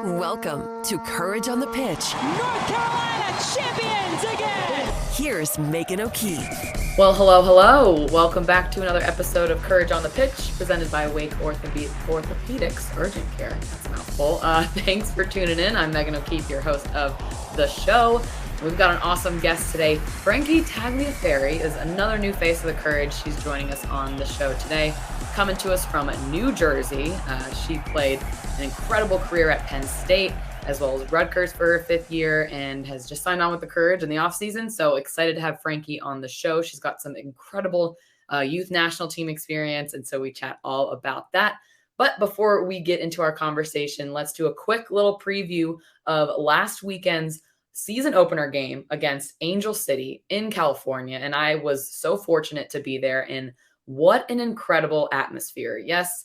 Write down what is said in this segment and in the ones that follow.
Welcome to Courage on the Pitch. North Carolina champions again! Here's Megan O'Keefe. Well, hello. Welcome back to another episode of Courage on the Pitch, presented by Wake Orthopedics Urgent Care. That's a mouthful. Thanks for tuning in. I'm Megan O'Keefe, your host of the show. We've got an awesome guest today. Frankie Tagliaferri is another new face of the Courage. She's joining us on the show today. Coming to us from New Jersey. She played an incredible career at Penn State, as well as Rutgers for her fifth year, and has just signed on with the Courage in the offseason. So excited to have Frankie on the show. She's got some incredible youth national team experience, and so we chat all about that. But before we get into our conversation, let's do a quick little preview of last weekend's season opener game against Angel City in California. And I was so fortunate to be there, and what an incredible atmosphere. Yes,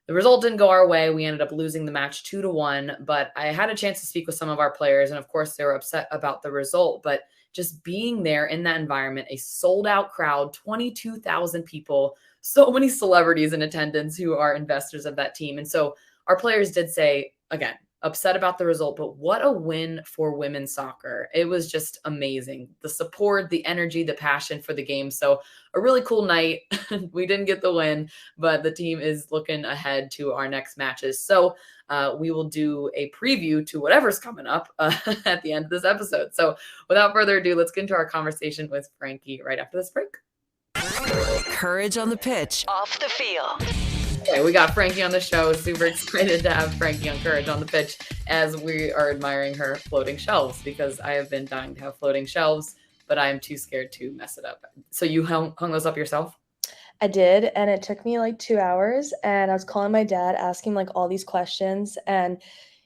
the result didn't go our way. We ended up losing the match 2-1, but I had a chance to speak with some of our players, and of course they were upset about the result, but just being there in that environment, a sold out crowd, 22,000 people, so many celebrities in attendance who are investors of that team. And so our players did say, again, upset about the result, but what a win for women's soccer. It was just amazing. The support, the energy, the passion for the game. So a really cool night. We didn't get the win, but the team is looking ahead to our next matches. So we will do a preview to whatever's coming up at the end of this episode. So without further ado, let's get into our conversation with Frankie right after this break. Courage on the Pitch. Off the field. Okay, we got Frankie on the show. Super excited to have Frankie on Courage on the Pitch as we are admiring her floating shelves, because I have been dying to have floating shelves, but I am too scared to mess it up. So you hung those up yourself? I did, and it took me like 2 hours, and I was calling my dad, asking like all these questions, and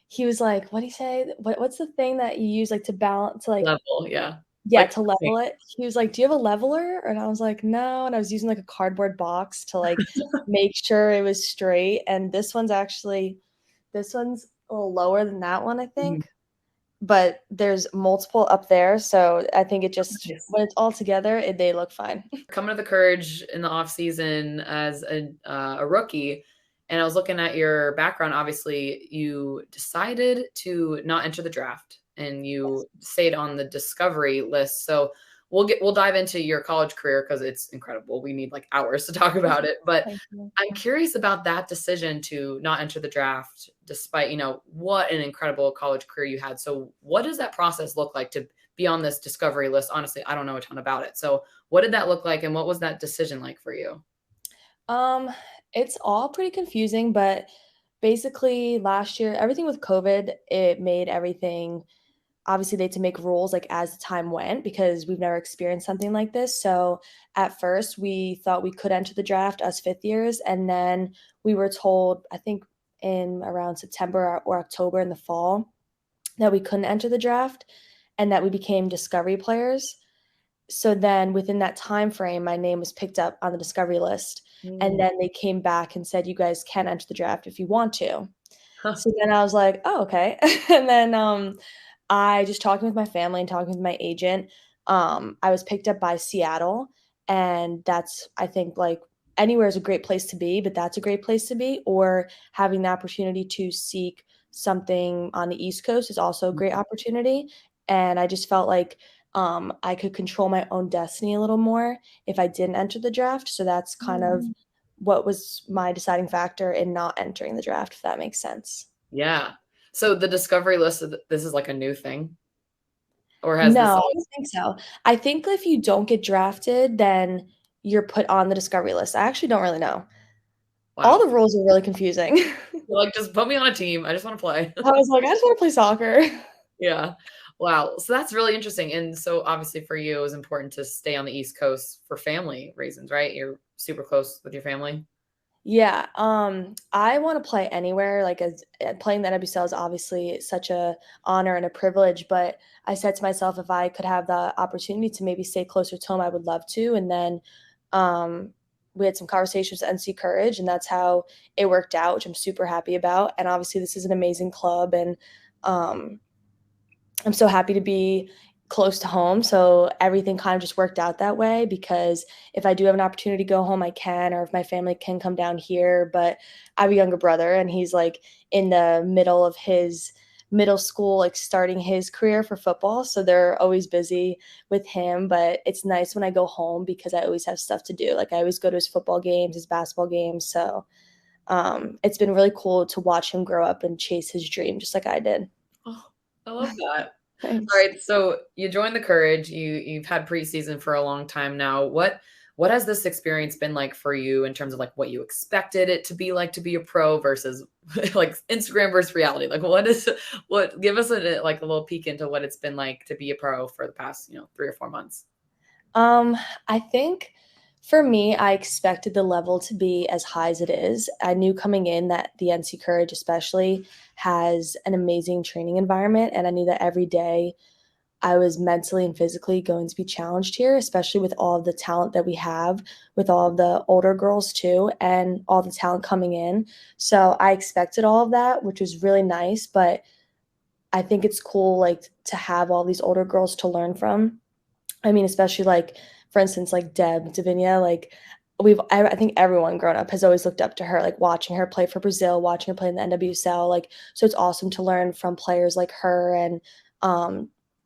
he was like, what do you say? What's the thing that you use like to balance, to like Level, yeah. Yeah, Like, to level it. He was like, "Do you have a leveler?" And I was like, "No." And I was using like a cardboard box to like make sure it was straight. And this one's a little lower than that one, I think. But there's multiple up there, so I think it just when it's all together, they look fine. Coming to the Courage in the off season as a rookie, and I was looking at your background. Obviously, you decided to not enter the draft, and you stayed on the discovery list. So we'll dive into your college career because it's incredible. We need like hours to talk about it. But I'm curious about that decision to not enter the draft, despite, what an incredible college career you had. So what does that process look like to be on this discovery list? Honestly, I don't know a ton about it. So what did that look like, and what was that decision like for you? It's all pretty confusing, but basically last year, everything with COVID, it made everything. Obviously, they had to make rules like as the time went, because we've never experienced something like this. So at first we thought we could enter the draft as fifth years. And then we were told, I think in around September or October in the fall, that we couldn't enter the draft and that we became discovery players. So then within that time frame, my name was picked up on the discovery list. And then they came back and said, you guys can enter the draft if you want to. So then I was like, oh, okay. And then I just talking with my family and talking with my agent, I was picked up by Seattle, and that's, I think, like anywhere is a great place to be, but that's a great place to be, or having the opportunity to seek something on the East Coast is also a great opportunity. And I just felt like I could control my own destiny a little more if I didn't enter the draft. So that's kind of what was my deciding factor in not entering the draft, if that makes sense. Yeah. So the discovery list, this is like a new thing? Or has No, this I don't think so. I think if you don't get drafted, then you're put on the discovery list. I actually don't really know. All the rules are really confusing. You're like, just put me on a team. I just want to play. I was like, I just want to play soccer. Yeah. Wow. So that's really interesting. And so obviously for you, it was important to stay on the East Coast for family reasons, right? You're super close with your family. Yeah, I want to play anywhere. Like playing the NWSL is obviously such a honor and a privilege, but I said to myself, if I could have the opportunity to maybe stay closer to home, I would love to. And then we had some conversations with NC Courage, and that's how it worked out, which I'm super happy about. And obviously this is an amazing club, and I'm so happy to be close to home. So everything kind of just worked out that way, because if I do have an opportunity to go home, I can, or if my family can come down here. But I have a younger brother, and he's like in the middle of his middle school, like starting his career for football. So they're always busy with him. But it's nice when I go home because I always have stuff to do. Like I always go to his football games, his basketball games. So it's been really cool to watch him grow up and chase his dream just like I did. Oh, I love that. All Thanks. right, so you joined the Courage. You've had preseason for a long time now. What has this experience been like for you in terms of like what you expected it to be like to be a pro versus like Instagram versus reality? Like what give us like a little peek into what it's been like to be a pro for the past, 3 or 4 months. I think for me, I expected the level to be as high as it is. I knew coming in that the NC Courage especially has an amazing training environment, and I knew that every day I was mentally and physically going to be challenged here, especially with all of the talent that we have, with all of the older girls too, and all the talent coming in. So I expected all of that, which was really nice, but I think it's cool like to have all these older girls to learn from. I mean, especially like, for instance, like Deb Davinia, like I think everyone growing up has always looked up to her, like watching her play for Brazil, watching her play in the NWSL. Like, so it's awesome to learn from players like her. And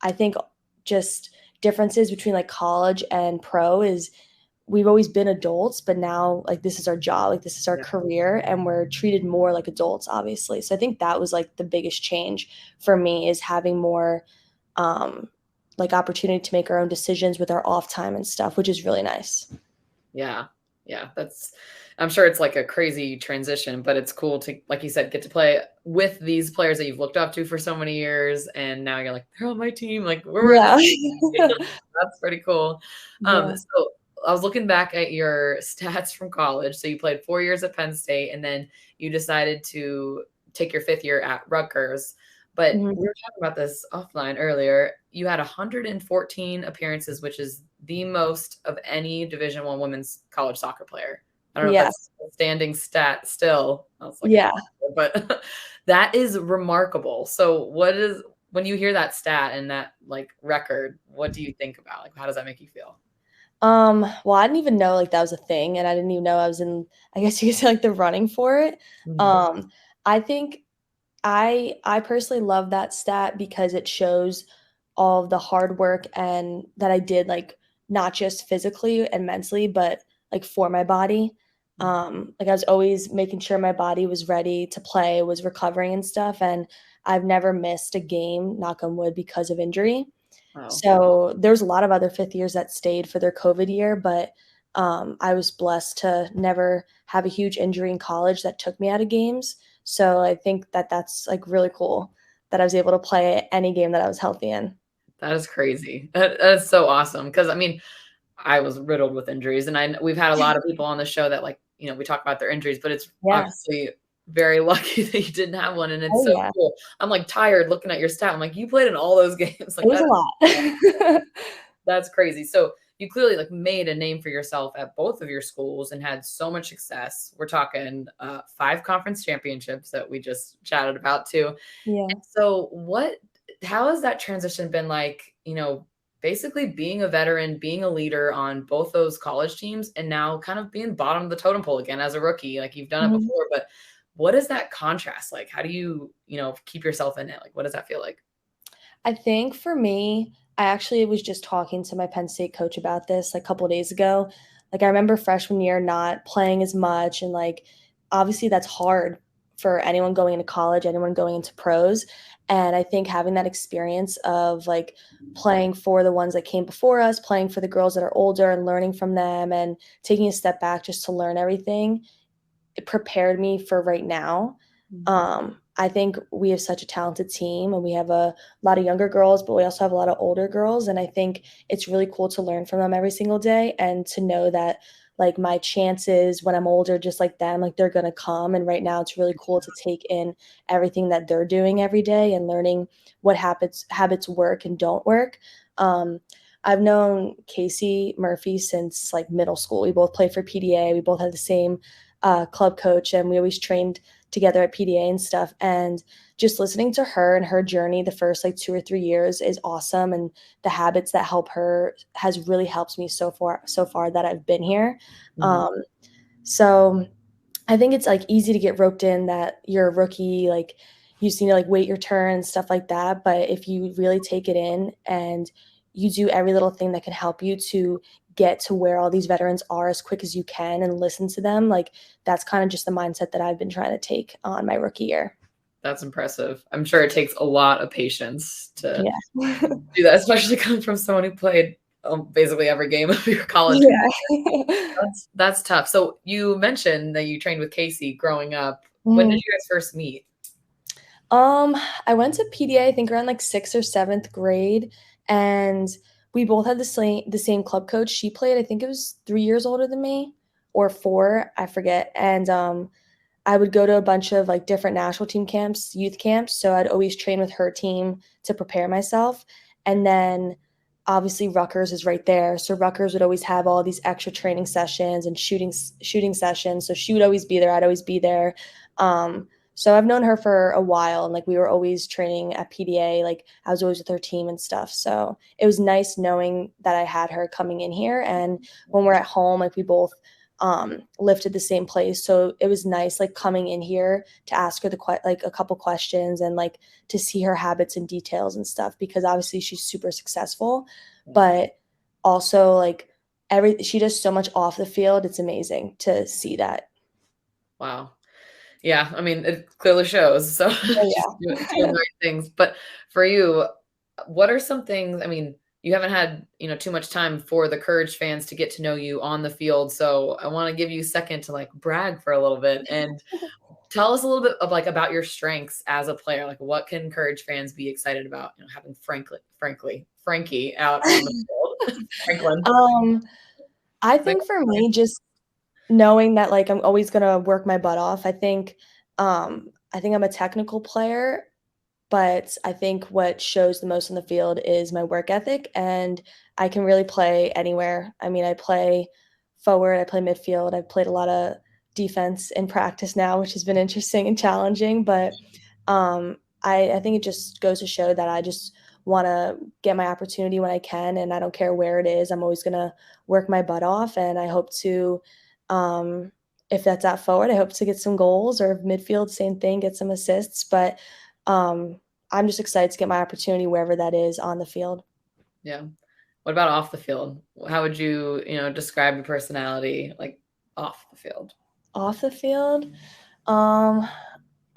I think just differences between like college and pro is we've always been adults, but now like this is our job, like this is our Yeah. career, and we're treated more like adults, obviously. So I think that was like the biggest change for me is having more um, like opportunity to make our own decisions with our off time and stuff, which is really nice. Yeah. Yeah. I'm sure it's like a crazy transition, but it's cool to, like you said, get to play with these players that you've looked up to for so many years. And now you're like, they're on my team. Like we're wearing Yeah. that's pretty cool. Yeah. So I was looking back at your stats from college. So you played 4 years at Penn State and then you decided to take your 5th year at Rutgers. But we Mhm. were talking about this offline earlier. You had 114 appearances, which is the most of any Division I women's college soccer player. I don't know if Yeah. that's a standing stat still. I was like, Yeah. but that is remarkable. So when you hear that stat and that like record, what do you think about? Like, how does that make you feel? Well, I didn't even know like that was a thing, and I didn't even know I was in, I guess you could say, like the running for it. Mhm. I think I personally love that stat because it shows all of the hard work and that I did like not just physically and mentally, but like for my body. Like I was always making sure my body was ready to play, was recovering and stuff, and I've never missed a game, knock on wood, because of injury. Wow. So there's a lot of other fifth years that stayed for their COVID year, but I was blessed to never have a huge injury in college that took me out of games. So I think that that's like really cool that I was able to play any game that I was healthy in. That is crazy. That is so awesome. Because I mean, I was riddled with injuries, and we've had a lot of people on the show that like, we talk about their injuries, but it's Yeah. obviously very lucky that you didn't have one, and it's Oh so yeah. cool. I'm like tired looking at your stat. I'm like, you played in all those games. It Like was a lot. that's crazy. So you clearly like made a name for yourself at both of your schools and had so much success. We're talking 5 conference championships that we just chatted about too. Yeah. So how has that transition been like, basically being a veteran, being a leader on both those college teams and now kind of being bottom of the totem pole again as a rookie, like you've done it Mhm. before, but what is that contrast like? How do you, keep yourself in it? Like, what does that feel like? I think for me, I actually was just talking to my Penn State coach about this like a couple of days ago. Like I remember freshman year not playing as much, and like obviously that's hard for anyone going into college, anyone going into pros. And I think having that experience of like playing for the ones that came before us, playing for the girls that are older and learning from them and taking a step back just to learn everything, it prepared me for right now. I think we have such a talented team and we have a lot of younger girls, but we also have a lot of older girls. And I think it's really cool to learn from them every single day and to know that like my chances when I'm older, just like them, like they're going to come. And right now it's really cool to take in everything that they're doing every day and learning what habits work and don't work. Um, I've known Casey Murphy since like middle school. We both played for PDA. We both had the same club coach, and we always trained together at PDA and stuff. And just listening to her and her journey the first like 2 or 3 years is awesome. And the habits that help her has really helped me so far that I've been here. Mhm. Um, so I think it's like easy to get roped in that you're a rookie, like you just need to like wait your turn and stuff like that. But if you really take it in and you do every little thing that can help you to get to where all these veterans are as quick as you can and listen to them, like that's kind of just the mindset that I've been trying to take on my rookie year. That's impressive. I'm sure it takes a lot of patience to Yeah. do that, especially coming from someone who played basically every game of your college. Yeah. That's tough. So you mentioned that you trained with Casey growing up. When did Mhm. you guys first meet? I went to PDA, I think around like 6th or 7th grade, and we both had the same club coach. She played, I think it was 3 years older than me or 4, I forget. And I would go to a bunch of like different national team camps, youth camps, so I'd always train with her team to prepare myself. And then obviously Rutgers is right there, so Rutgers would always have all these extra training sessions and shooting sessions. So she would always be there, I'd always be there. So I've known her for a while, and like we were always training at PDA, like I was always with her team and stuff. So it was nice knowing that I had her coming in here. And when we're at home, like we both lived at the same place, so it was nice like coming in here to ask her like a couple questions and like to see her habits and details and stuff, because obviously she's super successful, but also like she does so much off the field. It's amazing to see that. Wow. Yeah, I mean, it clearly shows. So she's Oh doing yeah. the right things. But for you, what are some things? I mean, you haven't had, too much time for the Courage fans to get to know you on the field. So I want to give you a second to like brag for a little bit and tell us a little bit of like about your strengths as a player. Like what can Courage fans be excited about, having Frankie out on the field. Franklin. um I think for me, just knowing that like I'm always gonna work my butt off. I think I'm a technical player, but I think what shows the most in the field is my work ethic, and I can really play anywhere. I mean, I play forward, I play midfield, I've played a lot of defense in practice now, which has been interesting and challenging. But I think it just goes to show that I just want to get my opportunity when I can, and I don't care where it is. I'm always gonna work my butt off, and I hope to. Um, if that's at forward, I hope to get some goals, or midfield, same thing, get some assists. But um, I'm just excited to get my opportunity wherever that is on the field. Yeah. What about off the field? How would you, describe your personality like off the field? Off the field, um,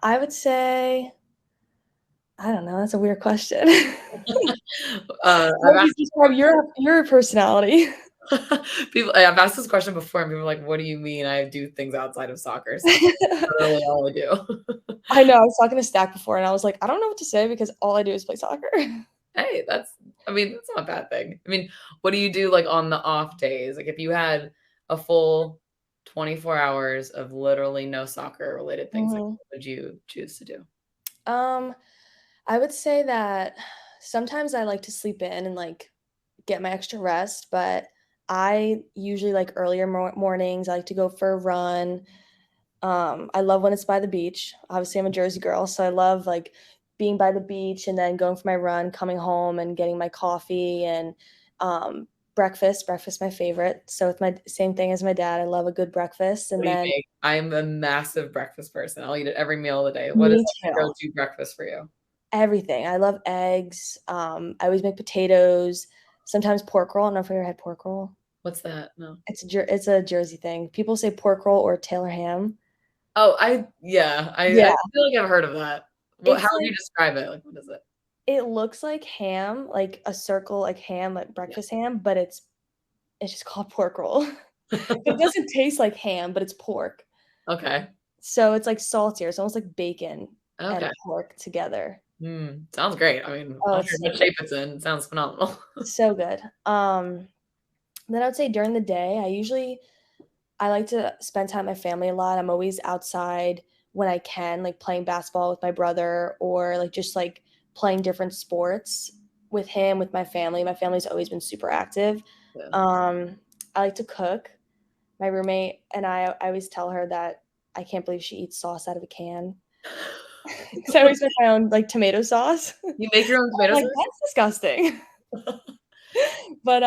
I would say, I don't know. That's a weird question. I've What would you asked describe your personality? people. I've asked this question before, and people are like, "What do you mean? I do things outside of soccer." So that's literally all I do. I know. I was talking to Stack before, and I was like, I don't know what to say because all I do is play soccer. Hey, I mean, that's not a bad thing. I mean, what do you do like on the off days? Like if you had a full 24 hours of literally no soccer related things, like Mhm. what would you choose to do? Um, I would say that sometimes I like to sleep in and like get my extra rest, but I usually like earlier mornings. I like to go for a run. I love when it's by the beach. Obviously, I'm a Jersey girl, so I love like being by the beach and then going for my run, coming home and getting my coffee and um, breakfast. Breakfast my favorite. So it's my same thing as my dad. I love a good breakfast, What and do you then make? I'm a massive breakfast person. I'll eat it every meal of the day. What is me like the too. go-to breakfast for you? Everything. I love eggs. I always make potatoes. Sometimes pork roll. I don't know if you ever had pork roll. What's that? No. It's a Jersey thing. People say pork roll or Taylor ham. Oh, I Yeah, feel like I've heard of that. How it's would you like describe it? Like, what is it? it looks like ham, like a circle, like ham, like Yeah. breakfast ham, but it's just called pork roll. It doesn't taste like ham, but it's pork. Okay. So it's like saltier. It's almost like bacon and Okay. pork together. Sounds great. I mean, I Oh, don't it's care so what good. shape it's in. It sounds phenomenal. So good. Then I would say during the day, I like to spend time with my family a lot. I'm always outside when I can, like playing basketball with my brother or like just like playing different sports with him, with my family. My family's always been super active. Yeah. Um, I like to cook. My roommate and I always tell her that I can't believe she eats sauce out of a can. Because I always make my own like tomato sauce. I'm You make your own tomato like, sauce? that's disgusting. But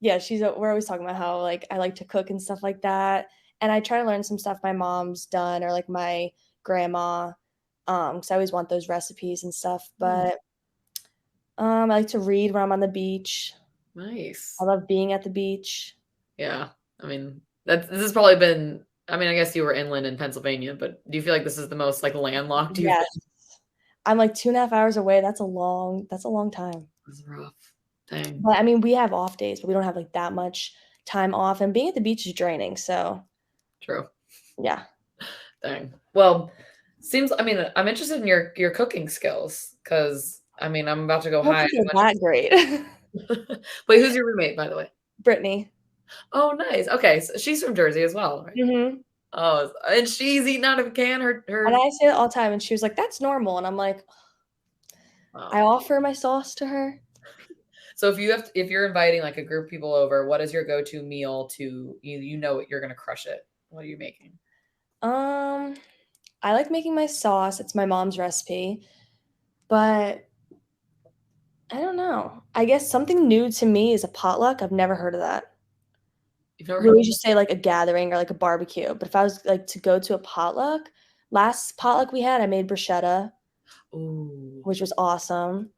yeah, we're always talking about how like I like to cook and stuff like that. And I try to learn some stuff my mom's done or like my grandma. because I always want those recipes and stuff. Mm, But I like to read when I'm on the beach. I nice. love being at the beach. Yeah. I mean, this has probably been, I mean, I guess you were inland in Pennsylvania, but do you feel like this is the most like landlocked you've Yes. been? I'm like 2.5 hours away. That's a long time. This is rough. Dang. But I mean, we have off days, but we don't have like that much time off. And being at the beach is draining. So True. yeah. Dang. Well, seems, I mean, I'm interested in your cooking skills because I mean, I'm about to go I don't high. think they're that great. Wait, who's your roommate, by the way? Brittany. Oh, nice. Okay, so she's from Jersey as well, right? Mhm. Oh, and she's eating out of a can. And Her. I say that all the time, and she was like, "That's normal." And I'm like, I Wow. offer my sauce to her. So if you're inviting like a group of people over, what is your go-to meal to you know what you're gonna crush it? What are you making? Um, I like making my sauce. It's my mom's recipe, but I don't know. I guess something new to me is a potluck. I've never heard of that. You've never We heard of always just say like a gathering or like a barbecue. But if I was like to go to a potluck, last potluck we had, I made bruschetta, Ooh. which was awesome.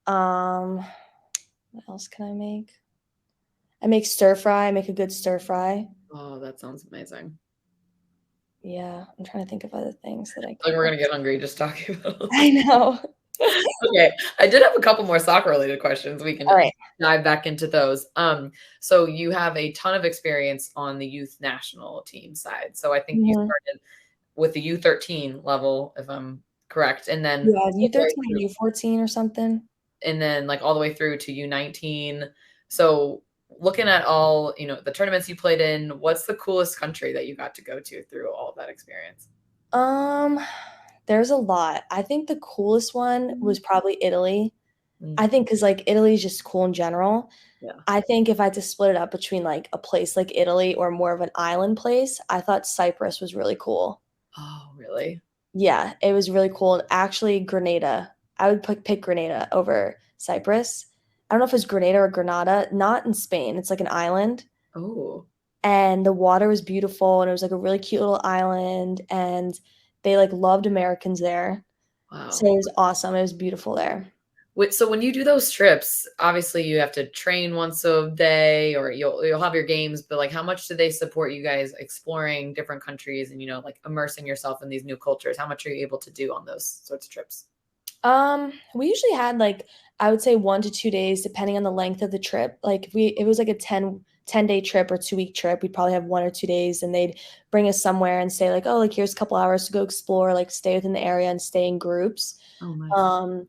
Um, what else can I make? I make stir fry. I make a good stir fry. Oh, that sounds amazing. Yeah, I'm trying to think of other things that I Like we're cook. gonna get hungry just talking about. I know. Okay, I did have a couple more soccer related questions. We can All right. dive back into those. So you have a ton of experience on the youth national team side. So I think you Mhm. started with the U13 level, if I'm correct, and then Yeah, all the way U13 or through, U14 or something. and then like all the way through to U19. So looking at all, the tournaments you played in, what's the coolest country that you got to go to through all of that experience? Um, there's a lot. I think the coolest one was probably Italy. Mm, I think because like Italy is just cool in general. yeah. I think if I had to split it up between like a place like Italy or more of an island place, I thought Cyprus was really cool. Oh, really? Yeah, it was really cool. And actually, Grenada, I would pick Grenada over Cyprus. I don't know if it's Grenada or Granada, not in Spain. It's like an island. Oh, And the water was beautiful and it was like a really cute little island and they like loved Americans there. So wow. it was awesome. It was beautiful there. So when you do those trips, obviously you have to train once a day, or you'll have your games, but like how much do they support you guys exploring different countries and like immersing yourself in these new cultures? How much are you able to do on those sorts of trips? We usually had like I would say 1 to 2 days depending on the length of the trip. Like if it was like a 10 day trip or 2 week trip, we'd probably have 1 or 2 days and they'd bring us somewhere and say like, oh, like here's a couple hours to go explore, like stay within the area and stay in groups. Oh, nice. Um,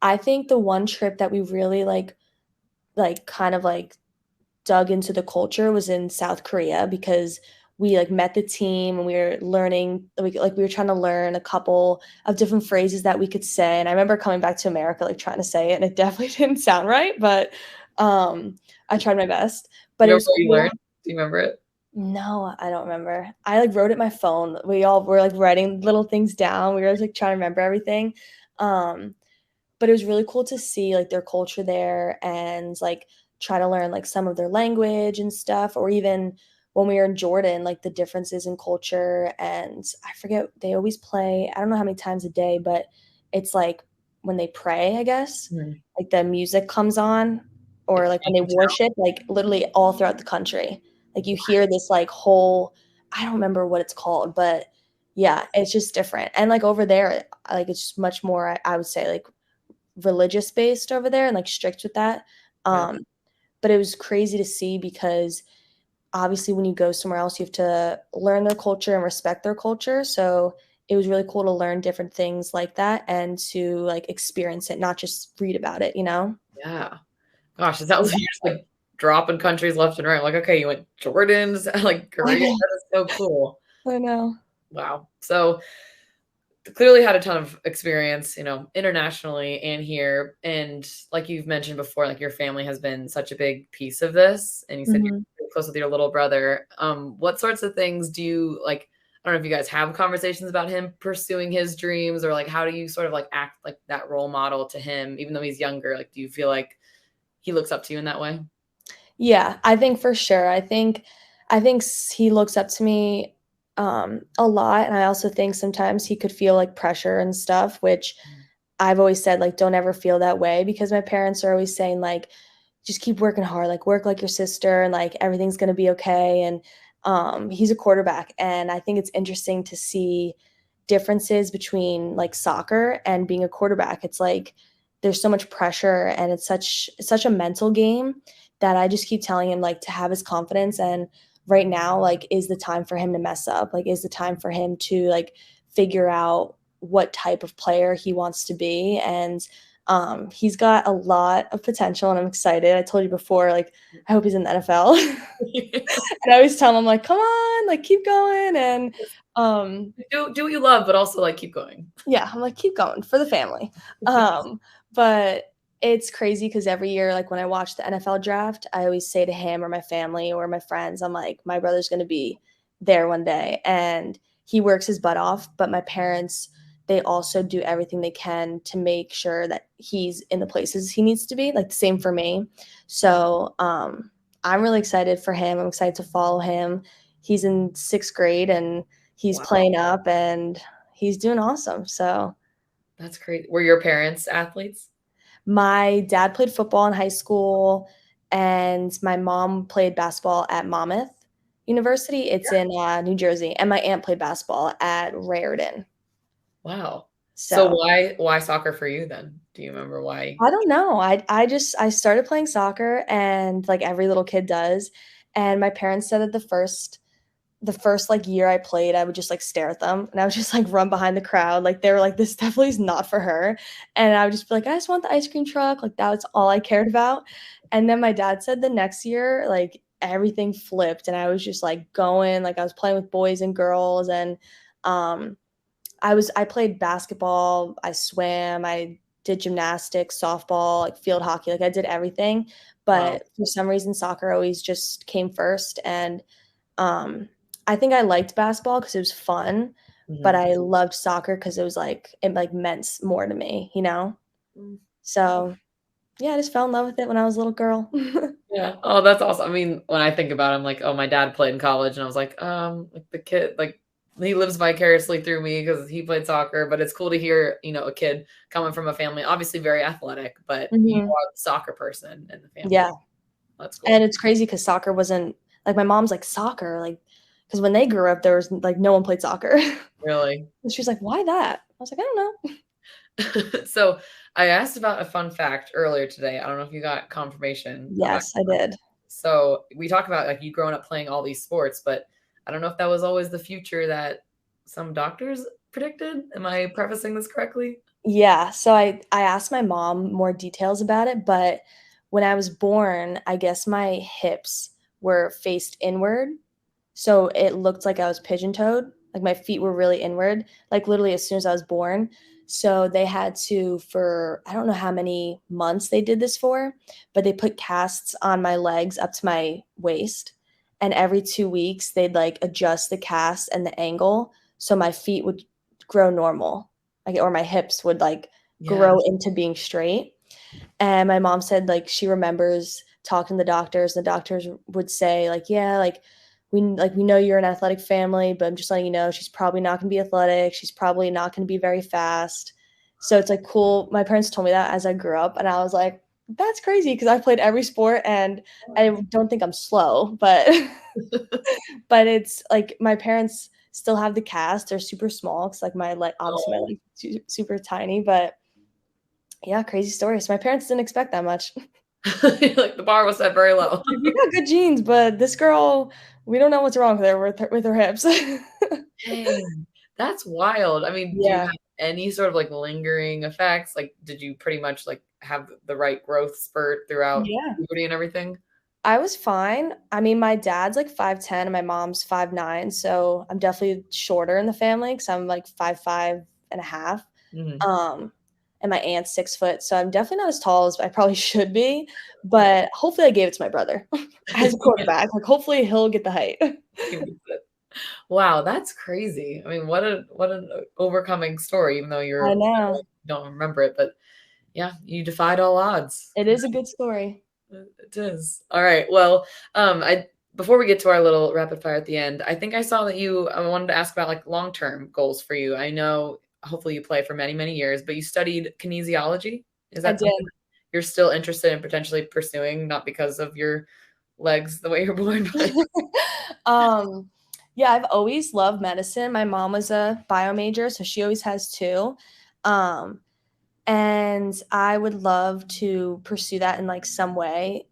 I think the one trip that we really like kind of like dug into the culture was in South Korea because we like met the team and we were learning we were trying to learn a couple of different phrases that we could say and I remember coming back to America like trying to say it and it definitely didn't sound right but I tried my best You but it remember was what you cool. learned? Do you remember it? No, I don't remember. I like wrote it in my phone. We all were like writing little things down. We were like trying to remember everything. Um but it was really cool to see like their culture there and like try to learn like some of their language and stuff or even when we were in Jordan like the differences in culture and I forget they always play I don't know how many times a day but it's like when they pray I guess Mhm. like the music comes on Like or like when they worship like literally all throughout the country like you hear this like whole I don't remember what it's called but yeah it's just different and like over there like it's just much more I would say like religious based over there and like strict with that. Yeah. But it was crazy to see because obviously when you go somewhere else, you have to learn their culture and respect their culture. So it was really cool to learn different things like that and to like experience it, not just read about it, you know? Yeah. Gosh, it sounds like you're just like dropping countries left and right. Like, okay, you went Jordan's, like I Korea. know. That is so cool. I know. Wow. So clearly had a ton of experience, internationally and here. And like you've mentioned before, like your family has been such a big piece of this. And you said you're Mhm. really close with your little brother. What sorts of things do you like? I don't know if you guys have conversations about him pursuing his dreams or like how do you sort of like act like that role model to him, even though he's younger? Like, do you feel like he looks up to you in that way? Yeah, I think for sure. I think he looks up to me a lot, and I also think sometimes he could feel, like, pressure and stuff, which I've always said, like, "Don't ever feel that way," because my parents are always saying, like, "Just keep working hard, like, work like your sister, and, like, everything's gonna be okay," and, he's a quarterback, and I think it's interesting to see differences between, like, soccer and being a quarterback. It's like there's so much pressure, and it's such a mental game that I just keep telling him, like, to have his confidence, and right now, like, is the time for him to mess up, like, is the time for him to, like, figure out what type of player he wants to be, and, he's got a lot of potential, and I'm excited. I told you before, like, I hope he's in the NFL. And I always tell him, like, "Come on, like, keep going," and, um Do what you love, but also, like, keep going. yeah, I'm like, "Keep going for the family." But it's crazy because every year, like, when I watch the NFL draft, I always say to him or my family or my friends, I'm like, "My brother's gonna be there one day," and he works his butt off, but my parents, they also do everything they can to make sure that he's in the places he needs to be, like, the same for me. So, I'm really excited for him, I'm excited to follow him. He's in 6th grade, and he's Wow, playing up, and he's doing awesome, so that's crazy. Were your parents athletes? my dad played football in high school, and my mom played basketball at Monmouth University. It's in, New Jersey, and my aunt played basketball at Raritan. Wow. So So, why soccer for you then? Do you remember why? I don't know, I started playing soccer and, like, every little kid does, and my parents said that the first, like, year I played, I would just, like, stare at them, and I would just, like, run behind the crowd, like, they were like, "This definitely is not for her," and I would just be like, "I just want the ice cream truck," like, that was all I cared about, and then my dad said the next year, like, everything flipped, and I was just, like, going, like, I was playing with boys and girls, and, um, I played basketball, I swam, I did gymnastics, softball, like, field hockey, like, I did everything, Wow. but for some reason, soccer always just came first, and um, I think I liked basketball because it was fun, but Mhm. I loved soccer because it was, like it, like, meant s more to me, you know? Mm. Oh, So, yeah, I just fell in love with it when I was a little girl. yeah. Oh, that's awesome. I mean, when I think about it, I'm like, "Oh, my dad played in college," and I was like, the kid, like, he lives vicariously through me because he played soccer, but it's cool to hear, a kid coming from a family, obviously very athletic, but you Mhm. are the soccer person in the family. Yeah, That's and cool. it's crazy because soccer wasn't like, my mom's like, "Soccer?" Like, because when they grew up, there was, like, no one played soccer. Really. And she was like, "Why that?" I was like, "I don't know." So, I asked about a fun fact earlier today. I don't know if you got confirmation about Yes, I did. so, we talk about, like, you growing up playing all these sports, but I don't know if that was always the future that some doctors predicted. Am I prefacing this correctly? Yeah, so I asked my mom more details about it, but when I was born, I guess my hips were faced inward, so it looked like I was pigeon-toed, like, my feet were really inward, like, literally as soon as I was born, so they had to for I don't know how many months they did this for, but they put casts on my legs up to my waist, and every 2 weeks, they'd, like, adjust the cast and the angle so my feet would grow normal, like, or my hips would, like, Yeah. grow into being straight, and my mom said, like, she remembers talking to the doctors would say, like, "Yeah, we know you're an athletic family, but I'm just letting you know she's probably not gonna be athletic, she's probably not gonna be very fast." So it's, like, cool my parents told me that as I grew up, and I was like, "That's crazy because I played every sport, and I don't think I'm slow," but but it's, like, my parents still have the cast, they're super small because like, my leg obviously, my Oh. leg super tiny, but yeah, crazy story. So my parents didn't expect that much. Like, the bar was set very low. Like, "We got good genes, but this girl, we don't know what's wrong with her with her hips." Dang, that's wild. I mean, do you Yeah. have any sort of, like, lingering effects? Like, did you pretty much, like, have the right growth spurt throughout Yeah. puberty and everything? I was fine. I mean, my dad's, like, 5'10" and my mom's 5'9", so I'm definitely shorter in the family because 'cause I'm, like, 5'5" and a half. Mhm. Um, and my aunt's 6 foot, so I'm definitely not as tall as I probably should be, but hopefully I gave it to my brother as a Yeah, quarterback, like, hopefully he'll get the height. he needs it. Wow, that's crazy. I mean, what an overcoming story, even though I you're know. don't remember it, but yeah, you defied all odds. It is a good story. It is. All right. Well, I before we get to our little rapid fire at the end, I think I saw that I wanted to ask about like long-term goals for you. I know hopefully you play for many, many years, but you studied kinesiology. Is I that did. something you're still interested in potentially pursuing, not because of your legs the way you're born, but um, yeah, I've always loved medicine. My mom was a bio major, so she always has too. Um, and I would love to pursue that in like some way.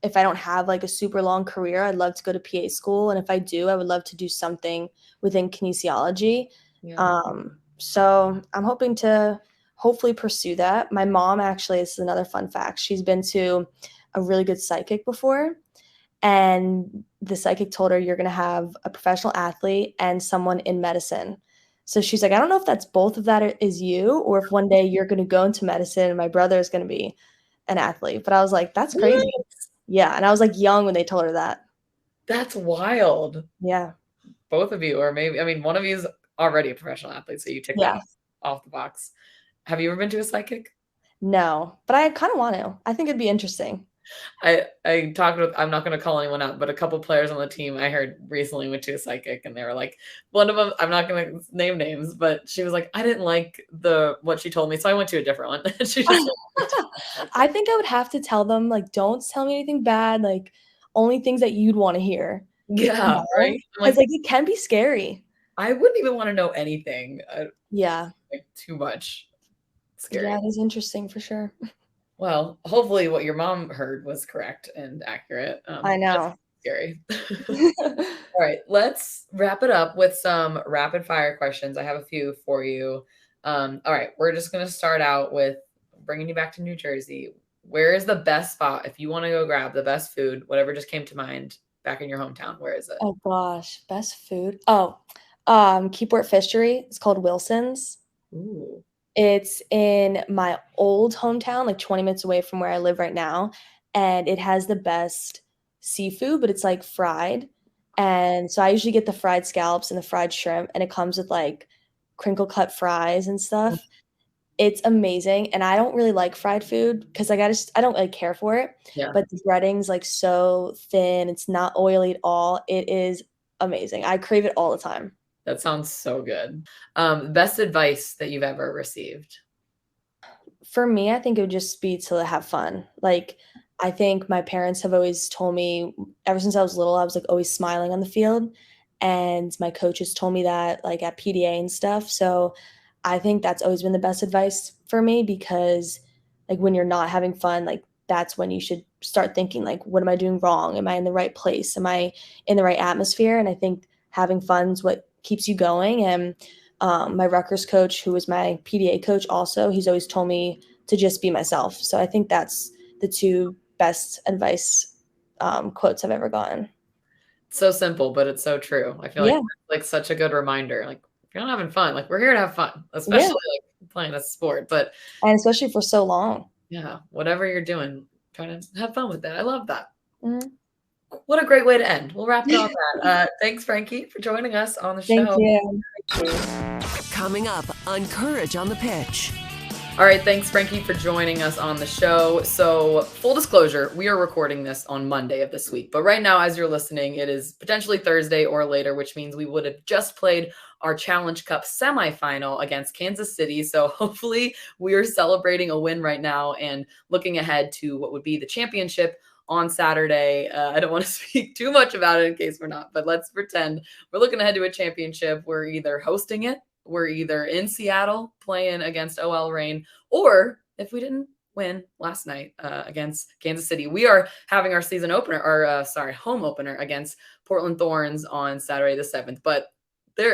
If I don't have like a super long career, I'd love to go to PA school, and if I do, I would love to do something within kinesiology. yeah. So I'm hoping to hopefully pursue that. My mom actually, this is another fun fact. She's been to a really good psychic before, and the psychic told her you're going to have a professional athlete and someone in medicine. So she's like, I don't know if that's both of that is you, or if one day you're going to go into medicine and my brother is going to be an athlete. But I was like, that's What? crazy. Yeah. And I was like young when they told her that. That's wild. Yeah. Both of you, or maybe, I mean, one of you is already a professional athlete, so you tick that Yeah. off the box. Have you ever been to a psychic? No, but I kind of want to. I think it'd be interesting. I talked with, I'm not going to call anyone out, but a couple players on the team I heard recently went to a psychic, and they were like, one of them, I'm not going to name names, but she was like, I didn't like what she told me, so I went to a different one. She just I think I would have to tell them, like, don't tell me anything bad, like, only things that you'd want to hear. yeah, right. I'm Because, like, like, it can be scary. I wouldn't even want to know anything. Yeah. Like too much. Scary. Yeah, it is interesting for sure. Well, hopefully what your mom heard was correct and accurate. I That's know. scary. All right, let's wrap it up with some rapid fire questions. I have a few for you. All right, we're just going to start out with bringing you back to New Jersey. Where is the best spot if you want to go grab the best food, whatever just came to mind back in your hometown? Where is it? Oh gosh, best food. Oh, Keyport Fishery. It's called Wilson's. Ooh. It's in my old hometown, like 20 minutes away from where I live right now, and it has the best seafood, but it's like fried. And so I usually get the fried scallops and the fried shrimp, and it comes with like crinkle cut fries and stuff. It's amazing, and I don't really like fried food because like I don't really care for it. Yeah. But the breading's like so thin, it's not oily at all. It is amazing. I crave it all the time. That sounds so good. Best advice that you've ever received? For me, I think it would just be to have fun. Like, I think my parents have always told me ever since I was little, I was like always smiling on the field. And my coaches told me that like at PDA and stuff. So I think that's always been the best advice for me because like when you're not having fun, like that's when you should start thinking like, what am I doing wrong? Am I in the right place? Am I in the right atmosphere? And I think having fun is what keeps you going. And my Rutgers coach, who was my PDA coach also, he's always told me to just be myself. So I think that's the two best advice quotes I've ever gotten. So simple, but it's so true. I feel like Yeah. it's like such a good reminder. Like if you're not having fun, like we're here to have fun, especially like playing a sport. But And especially for so long. yeah, whatever you're doing, try to have fun with that. I love that. Mhm. What a great way to end. We'll wrap it on that. Thanks, Frankie, for joining us on the Thank show. you. Coming up on Courage on the Pitch. All right, thanks, Frankie, for joining us on the show. So, full disclosure, we are recording this on Monday of this week. But right now, as you're listening, it is potentially Thursday or later, which means we would have just played our Challenge Cup semifinal against Kansas City. So, hopefully, we are celebrating a win right now and looking ahead to what would be the championship on Saturday. I don't want to speak too much about it in case we're not, but let's pretend we're looking ahead to a championship. We're either hosting it, we're either in Seattle playing against OL Reign, or if we didn't win last night against Kansas City, we are having our season opener, or home opener against Portland Thorns on Saturday the 7th. But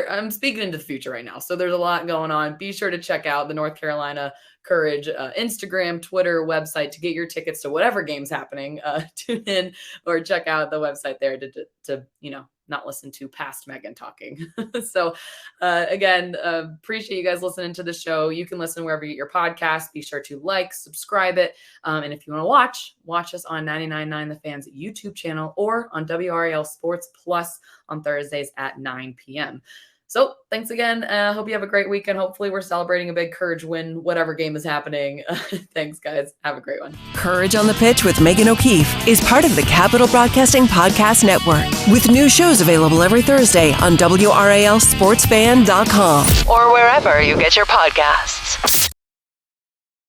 I'm speaking into the future right now. So there's a lot going on. Be sure to check out the North Carolina Courage Instagram, Twitter, website to get your tickets to whatever game's happening. Tune in or check out the website there to not listen to past Megan talking. So again, appreciate you guys listening to the show. You can listen wherever you get your podcast. Be sure to like, subscribe it. And if you want to watch us on 99.9 The Fans YouTube channel or on WRAL Sports Plus on Thursdays at 9 p.m. So thanks again. Hope you have a great weekend. Hopefully we're celebrating a big Courage win, whatever game is happening. Thanks, guys. Have a great one. Courage on the Pitch with Megan O'Keefe is part of the Capital Broadcasting Podcast Network, with new shows available every Thursday on WRALSportsFan.com or wherever you get your podcasts.